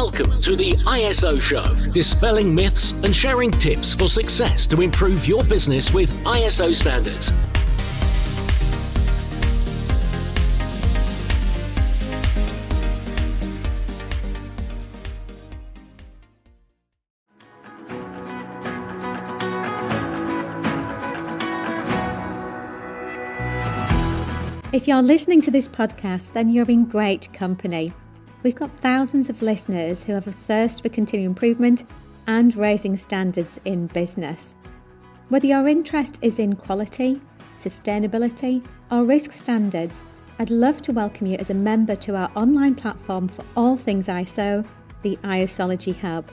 Welcome to the ISO Show, dispelling myths and sharing tips for success to improve your business with ISO standards. If you're listening to this podcast, then you're in great company. We've got thousands of listeners who have a thirst for continual improvement and raising standards in business. Whether your interest is in quality, sustainability, or risk standards, I'd love to welcome you as a member to our online platform for all things ISO, the ISology Hub.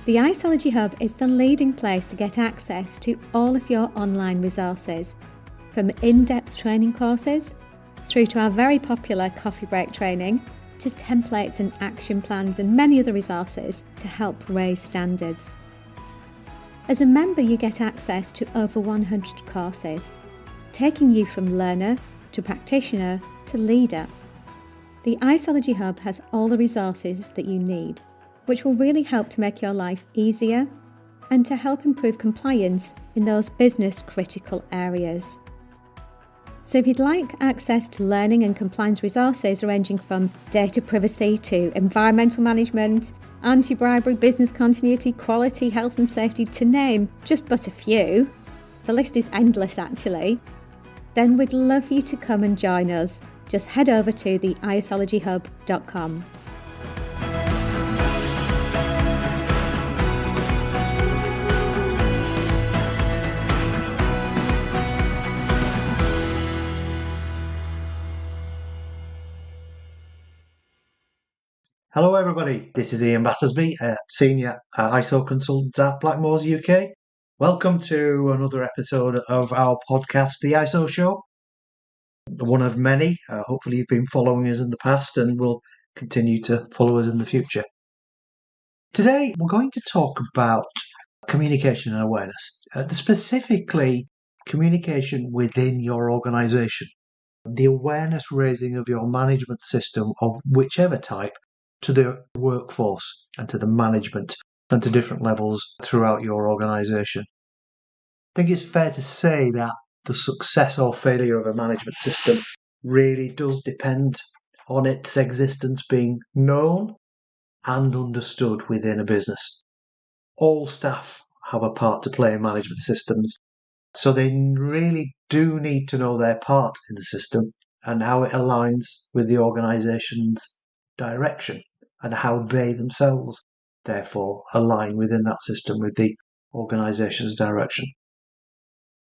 The ISology Hub is the leading place to get access to all of your online resources, from in-depth training courses through to our very popular coffee break training, to templates and action plans and many other resources to help raise standards. As a member, you get access to over 100 courses, taking you from learner to practitioner to leader. The ISology Hub has all the resources that you need, which will really help to make your life easier and to help improve compliance in those business critical areas. So if you'd like access to learning and compliance resources ranging from data privacy to environmental management, anti-bribery, business continuity, quality, health and safety, to name just but a few, the list is endless actually, then we'd love for you to come and join us. Just head over to the isologyhub.com. Hello everybody, this is Ian Battersby, Senior ISO Consultant at Blackmores UK. Welcome to another episode of our podcast, The ISO Show. One of many. Hopefully you've been following us in the past and will continue to follow us in the future. Today we're going to talk about communication and awareness, specifically communication within your organisation, the awareness raising of your management system of whichever type to the workforce and to the management and to different levels throughout your organisation. I think it's fair to say that the success or failure of a management system really does depend on its existence being known and understood within a business. All staff have a part to play in management systems, so they really do need to know their part in the system and how it aligns with the organisation's direction and how they themselves therefore align within that system with the organisation's direction.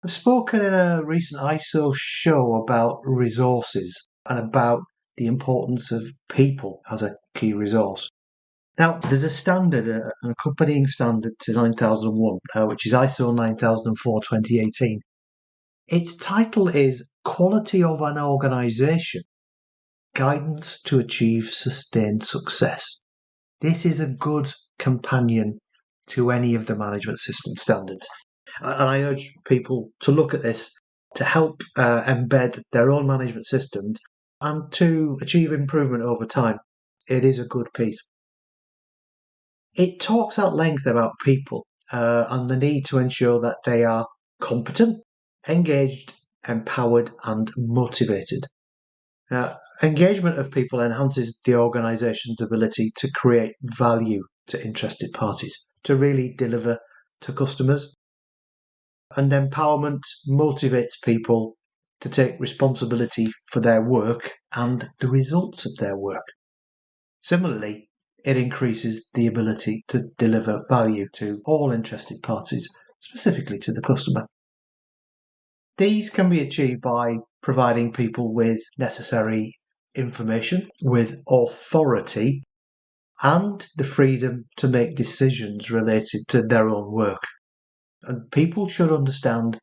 I've spoken in a recent ISO show about resources and about the importance of people as a key resource. Now, there's a standard, an accompanying standard to 9001, which is ISO 9004-2018. Its title is Quality of an Organisation, Guidance to Achieve Sustained Success. This is a good companion to any of the management system standards. And I urge people to look at this to help embed their own management systems and to achieve improvement over time. It is a good piece. It talks at length about people and the need to ensure that they are competent, engaged, empowered and motivated. Engagement of people enhances the organisation's ability to create value to interested parties, to really deliver to customers. And empowerment motivates people to take responsibility for their work and the results of their work. Similarly, it increases the ability to deliver value to all interested parties, specifically to the customer. These can be achieved by providing people with necessary information, with authority, and the freedom to make decisions related to their own work. And people should understand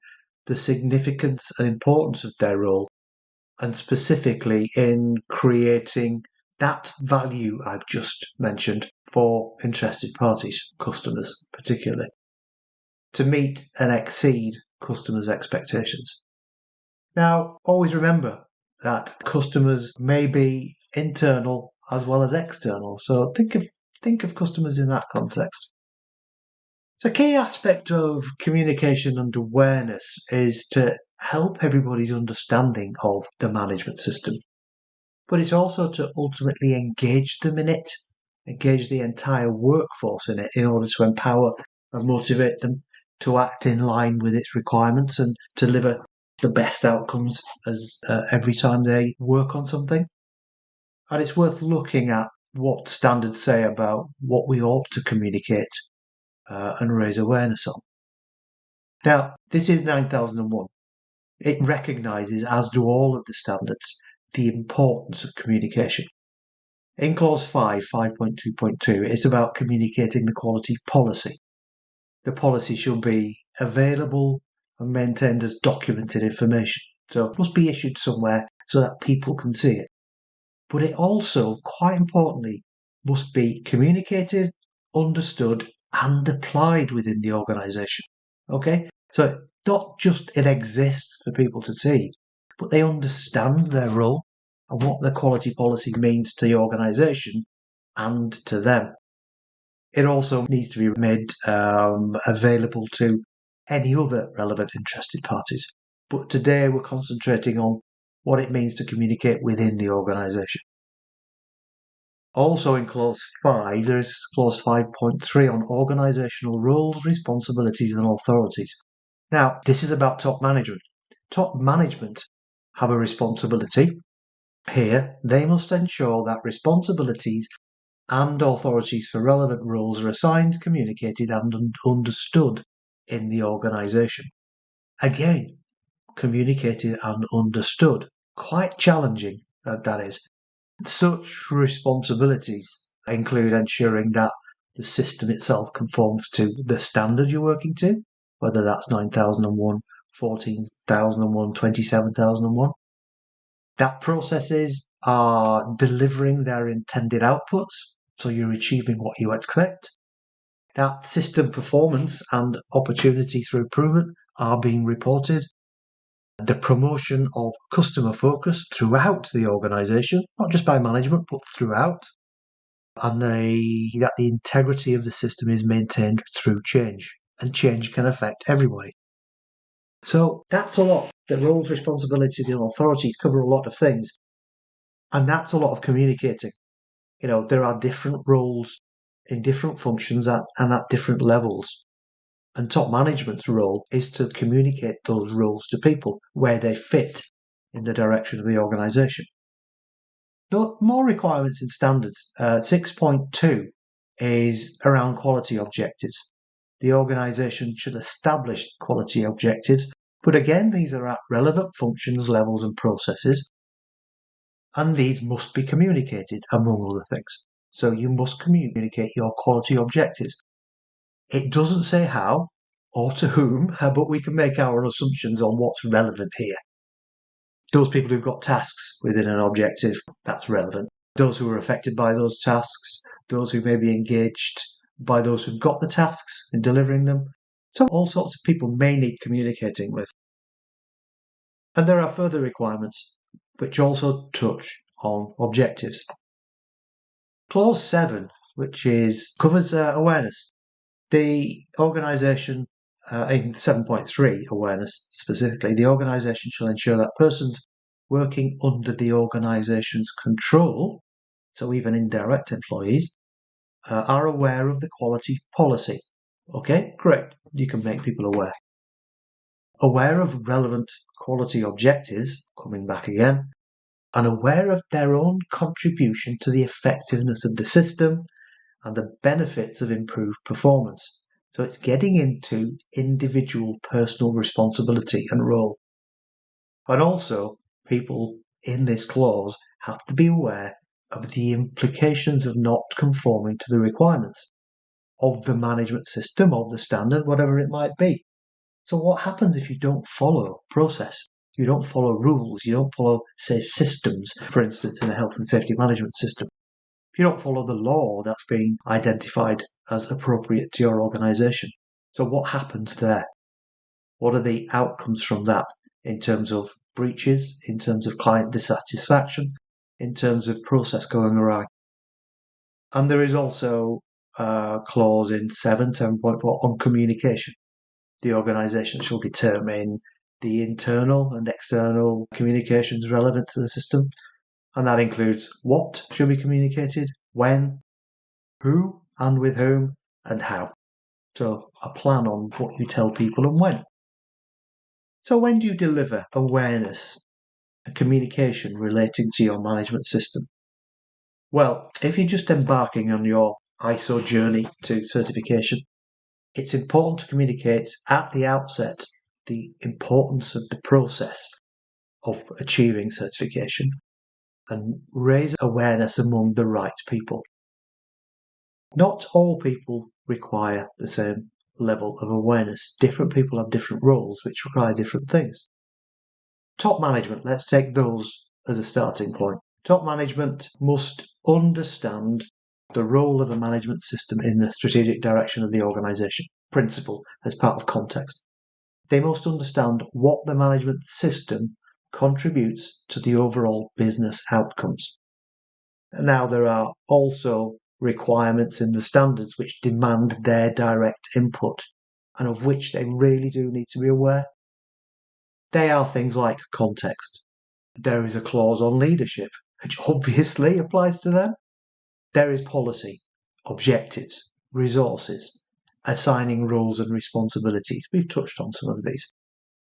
the significance and importance of their role, and specifically in creating that value I've just mentioned for interested parties, customers particularly, to meet and exceed customers' expectations. Now, always remember that customers may be internal as well as external. So think of customers in that context. So a key aspect of communication and awareness is to help everybody's understanding of the management system. But it's also to ultimately engage them in it, engage the entire workforce in it in order to empower and motivate them to act in line with its requirements and deliver the best outcomes as every time they work on something. And it's worth looking at what standards say about what we ought to communicate and raise awareness on. Now, this is 9001. It recognises, as do all of the standards, the importance of communication. In Clause 5, 5.2.2, it's about communicating the quality policy. The policy should be available and maintained as documented information. So it must be issued somewhere so that people can see it. But it also, quite importantly, must be communicated, understood, and applied within the organisation. Okay? So not just it exists for people to see, but they understand their role and what the quality policy means to the organisation and to them. It also needs to be made available to any other relevant interested parties. But today we're concentrating on what it means to communicate within the organisation. Also in Clause 5, there is Clause 5.3 on organisational roles, responsibilities and authorities. Now, this is about top management. Top management have a responsibility. Here, they must ensure that responsibilities and authorities for relevant roles are assigned, communicated and understood in the organisation. Again, communicated and understood. Quite challenging, that is. Such responsibilities include ensuring that the system itself conforms to the standard you're working to, whether that's 9001, 14001, 27001. That processes are delivering their intended outputs, so you're achieving what you expect. That system performance and opportunities for improvement are being reported. The promotion of customer focus throughout the organisation, not just by management, but throughout. And that the integrity of the system is maintained through change. And change can affect everybody. So that's a lot. The roles, responsibilities and authorities cover a lot of things. And that's a lot of communicating. There are different roles in different functions and at different levels. And top management's role is to communicate those roles to people where they fit in the direction of the organisation. More requirements in standards. 6.2 is around quality objectives. The organisation should establish quality objectives, but again, these are at relevant functions, levels and processes, and these must be communicated, among other things. So you must communicate your quality objectives. It doesn't say how or to whom, but we can make our assumptions on what's relevant here. Those people who've got tasks within an objective, that's relevant. Those who are affected by those tasks, those who may be engaged by those who've got the tasks in delivering them. So all sorts of people may need communicating with. And there are further requirements which also touch on objectives. Clause 7, which covers awareness. The organisation, in 7.3 awareness specifically, the organisation shall ensure that persons working under the organisation's control, so even indirect employees, are aware of the quality policy. Okay, great. You can make people aware. Aware of relevant quality objectives, coming back again, and aware of their own contribution to the effectiveness of the system and the benefits of improved performance. So it's getting into individual personal responsibility and role. And also, people in this clause have to be aware of the implications of not conforming to the requirements of the management system, of the standard, whatever it might be. So what happens if you don't follow process? You don't follow rules, you don't follow safe systems, for instance, in a health and safety management system. If you don't follow the law that's being identified as appropriate to your organisation. So what happens there? What are the outcomes from that in terms of breaches, in terms of client dissatisfaction, in terms of process going awry? And there is also a clause in 7.4 on communication. The organisation shall determine the internal and external communications relevant to the system, and that includes what should be communicated, when, who and with whom, and how. So a plan on what you tell people and when. So when do you deliver awareness and communication relating to your management system? Well, if you're just embarking on your ISO journey to certification, it's important to communicate at the outset the importance of the process of achieving certification and raise awareness among the right people. Not all people require the same level of awareness. Different people have different roles which require different things. Top management, let's take those as a starting point. Top management must understand the role of a management system in the strategic direction of the organisation. Principle as part of context. They must understand what the management system contributes to the overall business outcomes. Now, there are also requirements in the standards which demand their direct input and of which they really do need to be aware. They are things like context. There is a clause on leadership, which obviously applies to them. There is policy, objectives, resources, assigning roles and responsibilities. We've touched on some of these.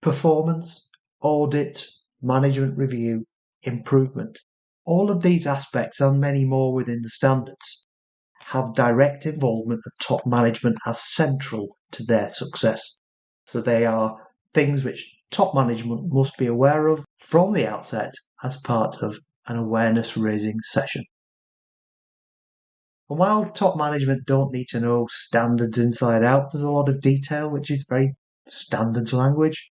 Performance, audit, management review, improvement. All of these aspects and many more within the standards have direct involvement of top management as central to their success. So they are things which top management must be aware of from the outset as part of an awareness raising session. And while top management don't need to know standards inside out, there's a lot of detail which is very standards language.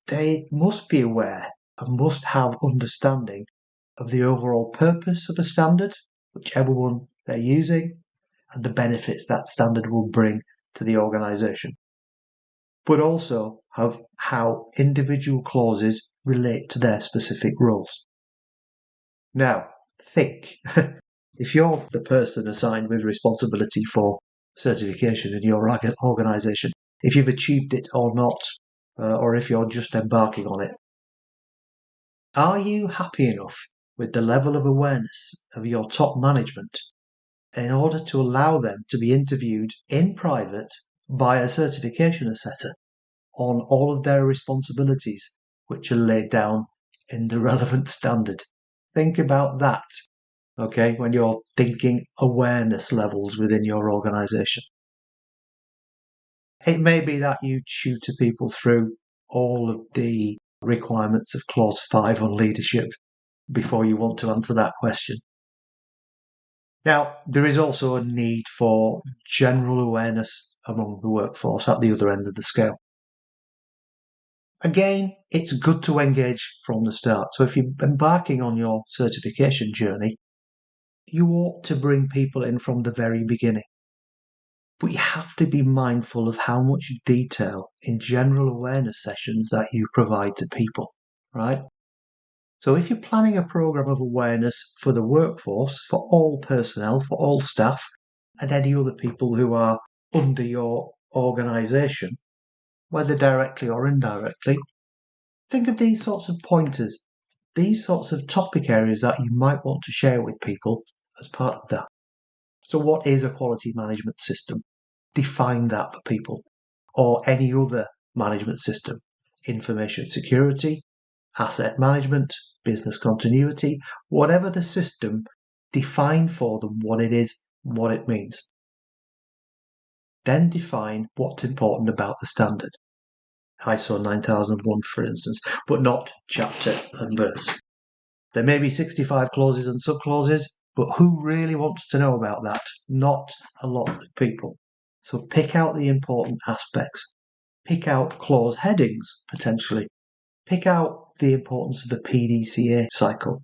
They must be aware and must have understanding of the overall purpose of a standard, whichever one they're using, and the benefits that standard will bring to the organisation. But also have how individual clauses relate to their specific roles. Now, think, if you're the person assigned with responsibility for certification in your organisation, if you've achieved it or not, or if you're just embarking on it, are you happy enough with the level of awareness of your top management in order to allow them to be interviewed in private by a certification assessor on all of their responsibilities which are laid down in the relevant standard? Think about that, okay, when you're thinking awareness levels within your organisation. It may be that you tutor people through all of the requirements of Clause 5 on leadership before you want to answer that question. Now, there is also a need for general awareness among the workforce at the other end of the scale. Again, it's good to engage from the start. So if you're embarking on your certification journey, you ought to bring people in from the very beginning. But you have to be mindful of how much detail in general awareness sessions that you provide to people, right? So if you're planning a program of awareness for the workforce, for all personnel, for all staff, and any other people who are under your organisation, whether directly or indirectly, think of these sorts of pointers, these sorts of topic areas that you might want to share with people as part of that. So what is a quality management system? Define that for people, or any other management system. Information security, asset management, business continuity, whatever the system, define for them what it is, what it means. Then define what's important about the standard. ISO 9001, for instance, but not chapter and verse. There may be 65 clauses and sub-clauses, but who really wants to know about that? Not a lot of people. So pick out the important aspects. Pick out clause headings, potentially. Pick out the importance of the PDCA cycle,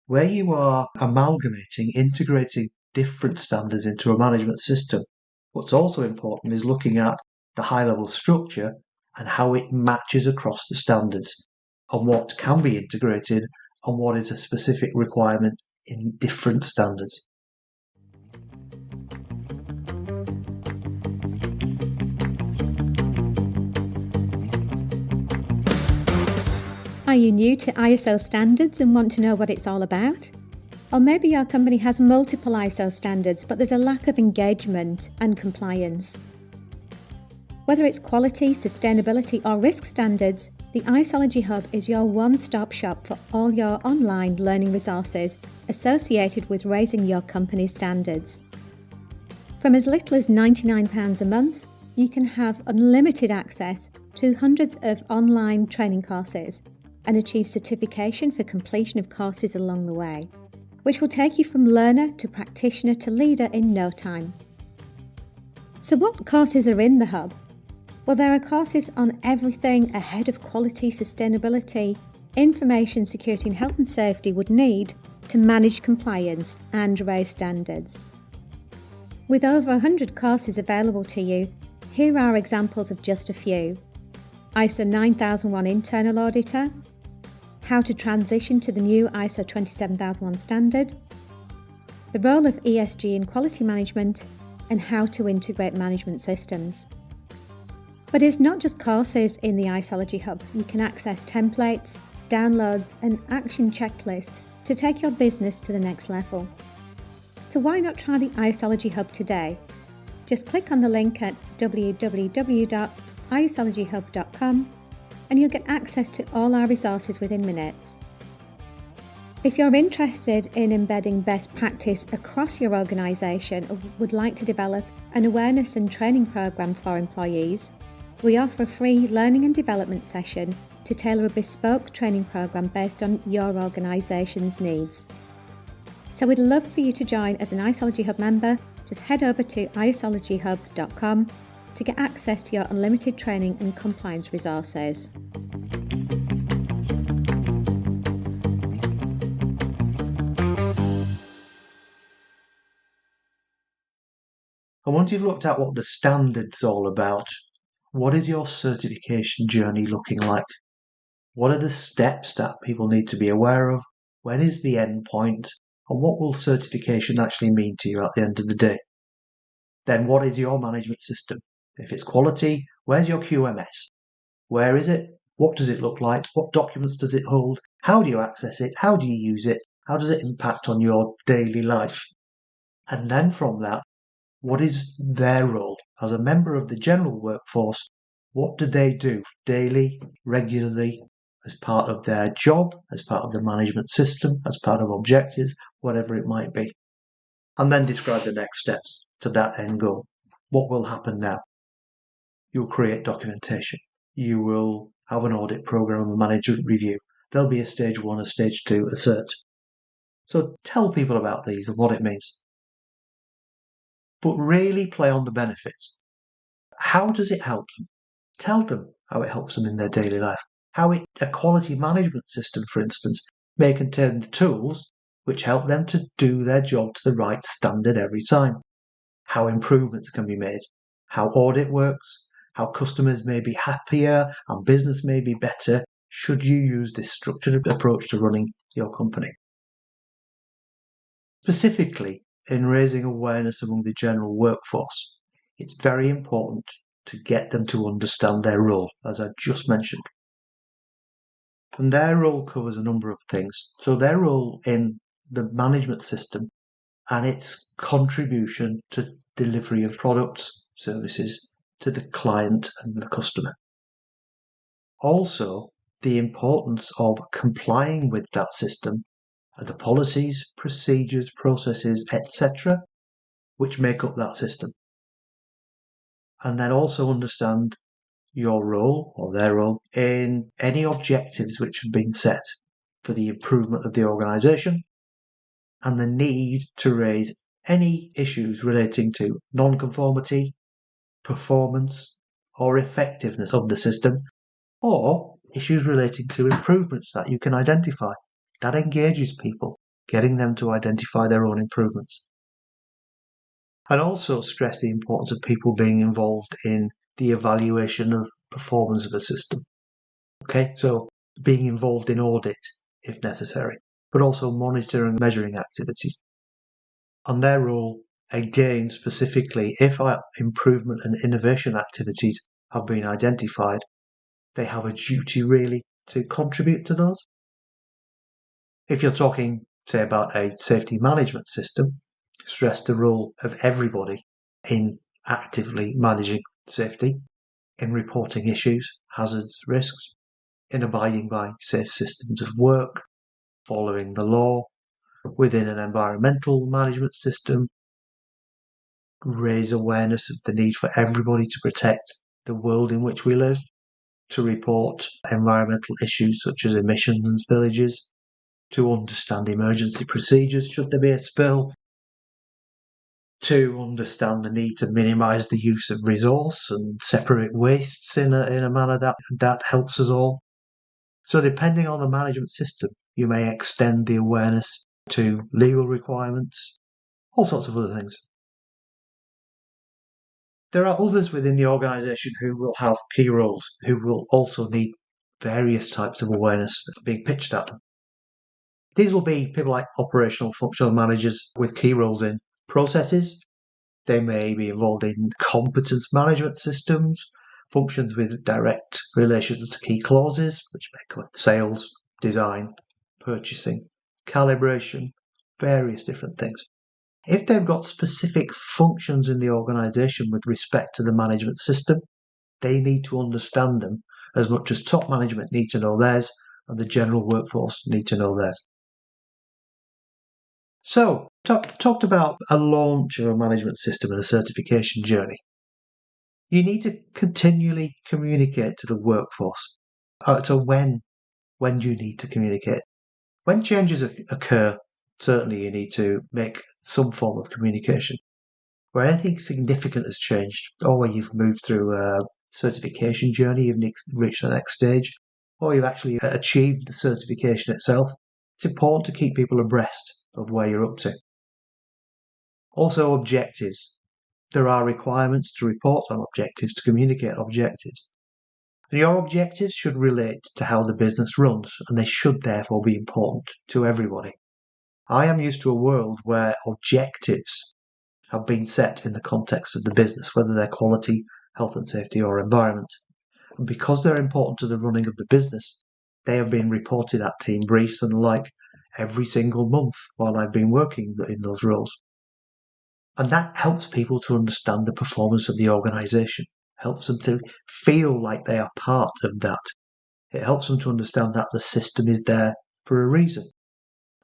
where you are amalgamating, integrating different standards into a management system. What's also important is looking at the high-level structure and how it matches across the standards, and what can be integrated and what is a specific requirement in different standards. Are you new to ISO standards and want to know what it's all about? Or maybe your company has multiple ISO standards, but there's a lack of engagement and compliance. Whether it's quality, sustainability, or risk standards, the Isology Hub is your one-stop shop for all your online learning resources associated with raising your company's standards. From as little as £99 a month, you can have unlimited access to hundreds of online training courses and achieve certification for completion of courses along the way, which will take you from learner to practitioner to leader in no time. So what courses are in the Hub? Well, there are courses on everything a head of quality, sustainability, information security and health and safety would need to manage compliance and raise standards. With over 100 courses available to you, here are examples of just a few. ISO 9001 Internal Auditor, how to transition to the new ISO 27001 standard, the role of ESG in quality management, and how to integrate management systems. But it's not just courses in the Isology Hub. You can access templates, downloads, and action checklists to take your business to the next level. So why not try the Isology Hub today? Just click on the link at www.isologyhub.com and you'll get access to all our resources within minutes. If you're interested in embedding best practice across your organisation or would like to develop an awareness and training programme for employees, we offer a free learning and development session to tailor a bespoke training programme based on your organisation's needs. So we'd love for you to join as an Isology Hub member. Just head over to isologyhub.com to get access to your unlimited training and compliance resources. And once you've looked at what the standard's all about, what is your certification journey looking like? What are the steps that people need to be aware of? When is the end point? And what will certification actually mean to you at the end of the day? Then what is your management system? If it's quality, where's your QMS? Where is it? What does it look like? What documents does it hold? How do you access it? How do you use it? How does it impact on your daily life? And then from that, what is their role? As a member of the general workforce, what do they do daily, regularly, as part of their job, as part of the management system, as part of objectives, whatever it might be? And then describe the next steps to that end goal. What will happen now? You'll create documentation. You will have an audit program, a management review. There'll be a stage 1, a stage 2, a cert. So tell people about these and what it means. But really play on the benefits. How does it help them? Tell them how it helps them in their daily life. How a quality management system, for instance, may contain the tools which help them to do their job to the right standard every time. How improvements can be made. How audit works. How customers may be happier and business may be better should you use this structured approach to running your company. Specifically, in raising awareness among the general workforce, it's very important to get them to understand their role, as I just mentioned. And their role covers a number of things. So their role in the management system and its contribution to delivery of products, services to the client and the customer. Also, the importance of complying with that system and the policies, procedures, processes, etc., which make up that system. And then also understand your role or their role in any objectives which have been set for the improvement of the organisation and the need to raise any issues relating to non-conformity, performance or effectiveness of the system, or issues relating to improvements that you can identify. That engages people, getting them to identify their own improvements. And also stress the importance of people being involved in the evaluation of performance of a system. Okay, so being involved in audit if necessary, but also monitoring and measuring activities. And their role, again, specifically, if improvement and innovation activities have been identified, they have a duty really to contribute to those. If you're talking, say, about a safety management system, stress the role of everybody in actively managing safety, in reporting issues, hazards, risks, in abiding by safe systems of work, following the law, within an environmental management system, raise awareness of the need for everybody to protect the world in which we live, to report environmental issues such as emissions and spillages, to understand emergency procedures should there be a spill, to understand the need to minimise the use of resource and separate wastes in a manner that helps us all. So depending on the management system, you may extend the awareness to legal requirements, all sorts of other things. There are others within the organisation who will have key roles, who will also need various types of awareness being pitched at them. These will be people like operational functional managers with key roles in processes. They may be involved in competence management systems, functions with direct relations to key clauses, which may cover sales, design, purchasing, calibration, various different things. If they've got specific functions in the organisation with respect to the management system, they need to understand them as much as top management need to know theirs and the general workforce need to know theirs. So, talked about a launch of a management system and a certification journey. You need to continually communicate to the workforce. So when do you need to communicate? When changes occur, certainly you need to make some form of communication. Where anything significant has changed, or where you've moved through a certification journey, you've reached the next stage, or you've actually achieved the certification itself, it's important to keep people abreast of where you're up to. Also, objectives. There are requirements to report on objectives, to communicate objectives. And your objectives should relate to how the business runs, and they should therefore be important to everybody. I am used to a world where objectives have been set in the context of the business, whether they're quality, health and safety, or environment. And because they're important to the running of the business, they have been reported at team briefs and the like every single month while I've been working in those roles. And that helps people to understand the performance of the organisation, helps them to feel like they are part of that. It helps them to understand that the system is there for a reason.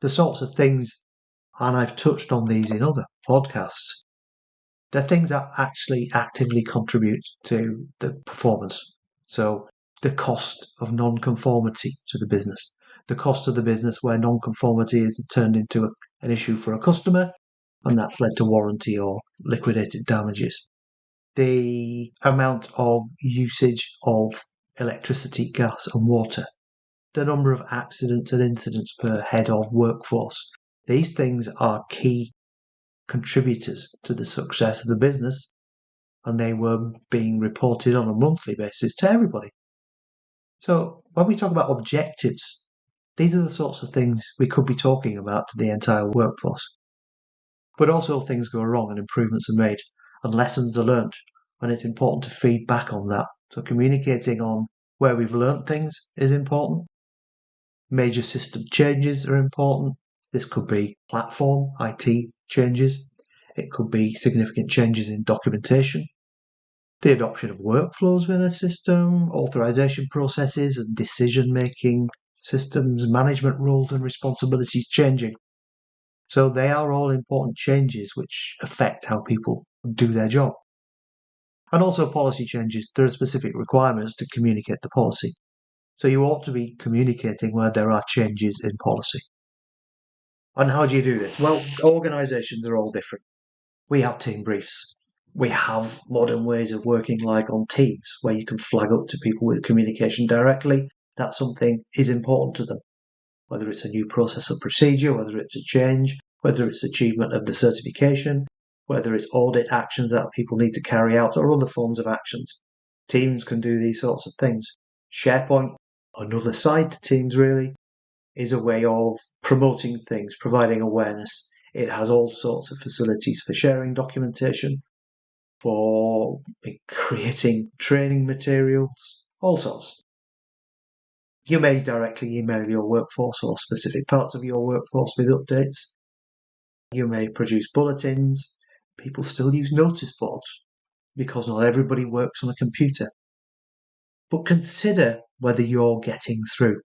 The sorts of things, and I've touched on these in other podcasts, they're things that actually actively contribute to the performance. So the cost of non-conformity to the business, the cost of the business where non-conformity is turned into an issue for a customer, and that's led to warranty or liquidated damages. The amount of usage of electricity, gas and water, the number of accidents and incidents per head of workforce. These things are key contributors to the success of the business, and they were being reported on a monthly basis to everybody. So when we talk about objectives, these are the sorts of things we could be talking about to the entire workforce. But also things go wrong and improvements are made and lessons are learnt, and it's important to feed back on that. So communicating on where we've learnt things is important. Major system changes are important. This could be platform, IT changes. It could be significant changes in documentation. The adoption of workflows within a system, authorization processes and decision-making systems, management roles and responsibilities changing. So they are all important changes which affect how people do their job. And also policy changes. There are specific requirements to communicate the policy. So you ought to be communicating where there are changes in policy. And how do you do this? Well, organisations are all different. We have team briefs. We have modern ways of working like on Teams, where you can flag up to people with communication directly that something is important to them. Whether it's a new process or procedure, whether it's a change, whether it's achievement of the certification, whether it's audit actions that people need to carry out or other forms of actions. Teams can do these sorts of things. SharePoint, another side to Teams really, is a way of promoting things, providing awareness. It has all sorts of facilities for sharing documentation, for creating training materials, all sorts. You may directly email your workforce or specific parts of your workforce with updates. You may produce bulletins. People still use notice boards because not everybody works on a computer. But consider whether you're getting through.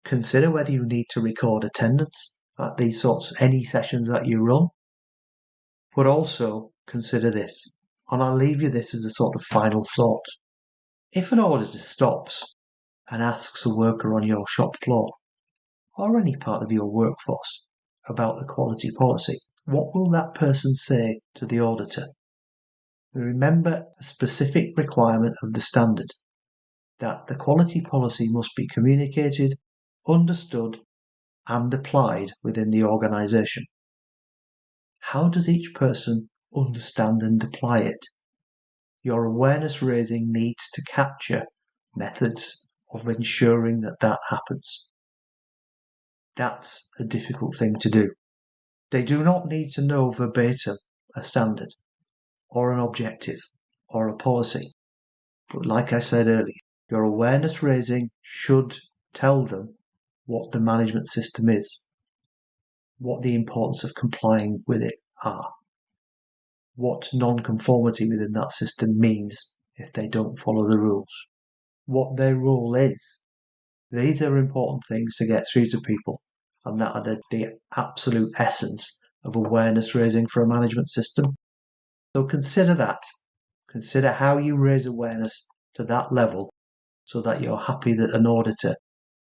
Consider whether you need to record attendance at these sorts, any sessions that you run. But also consider this, and I'll leave you this as a sort of final thought. If an auditor stops and asks a worker on your shop floor or any part of your workforce about the quality policy, what will that person say to the auditor? Remember a specific requirement of the standard, that the quality policy must be communicated, understood, and applied within the organisation. How does each person understand and apply it? Your awareness raising needs to capture methods of ensuring that that happens. That's a difficult thing to do. They do not need to know verbatim a standard or an objective or a policy. But like I said earlier, your awareness raising should tell them what the management system is, what the importance of complying with it are, what non-conformity within that system means if they don't follow the rules, what their role is. These are important things to get through to people, and that are the absolute essence of awareness raising for a management system. So consider that. Consider how you raise awareness to that level so that you're happy that an auditor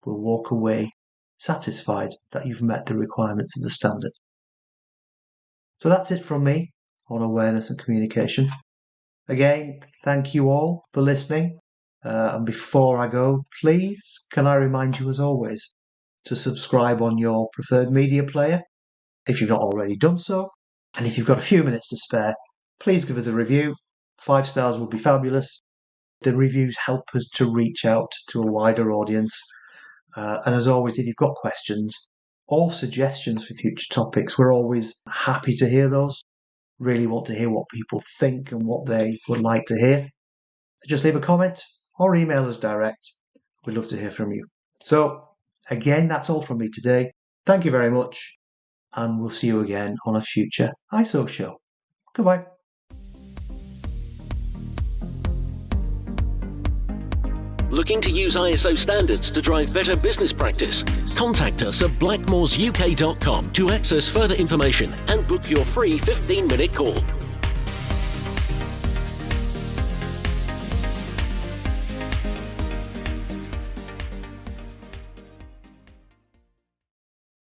will walk away satisfied that you've met the requirements of the standard. So that's it from me on awareness and communication. Again, thank you all for listening. And before I go, please, can I remind you as always to subscribe on your preferred media player if you've not already done so. And if you've got a few minutes to spare, please give us a review. 5 stars would be fabulous. The reviews help us to reach out to a wider audience. And as always, if you've got questions or suggestions for future topics, we're always happy to hear those. Really want to hear what people think and what they would like to hear. Just leave a comment or email us direct. We'd love to hear from you. So again, that's all from me today. Thank you very much. And we'll see you again on a future ISO show. Goodbye. Looking to use ISO standards to drive better business practice? Contact us at blackmoresuk.com to access further information and book your free 15-minute call.